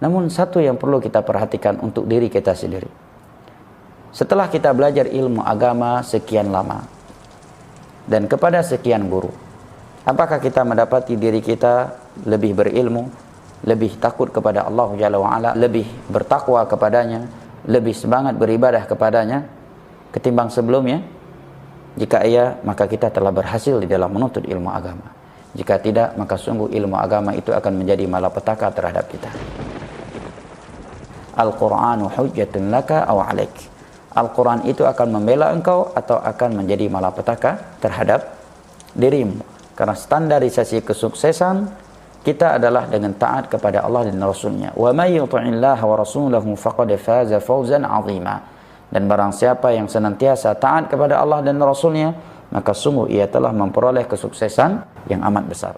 Namun satu yang perlu kita perhatikan untuk diri kita sendiri. Setelah kita belajar ilmu agama sekian lama dan kepada sekian guru, apakah kita mendapati diri kita lebih berilmu, lebih takut kepada Allah Jalla wa'ala, lebih bertakwa kepadanya, lebih semangat beribadah kepadanya ketimbang sebelumnya? Jika iya, maka kita telah berhasil di dalam menuntut ilmu agama. Jika tidak, maka sungguh ilmu agama itu akan menjadi malapetaka terhadap kita. Al-Qur'anu hujjatun laka aw 'alaik. Al-Quran itu akan membela engkau atau akan menjadi malapetaka terhadap dirimu. Karena standarisasi kesuksesan kita adalah dengan taat kepada Allah dan Rasulnya. Wa may yuti'illaha wa rasulahu faqad faza fawzan 'azima. Dan barang siapa yang senantiasa taat kepada Allah dan Rasulnya, maka sungguh ia telah memperoleh kesuksesan yang amat besar.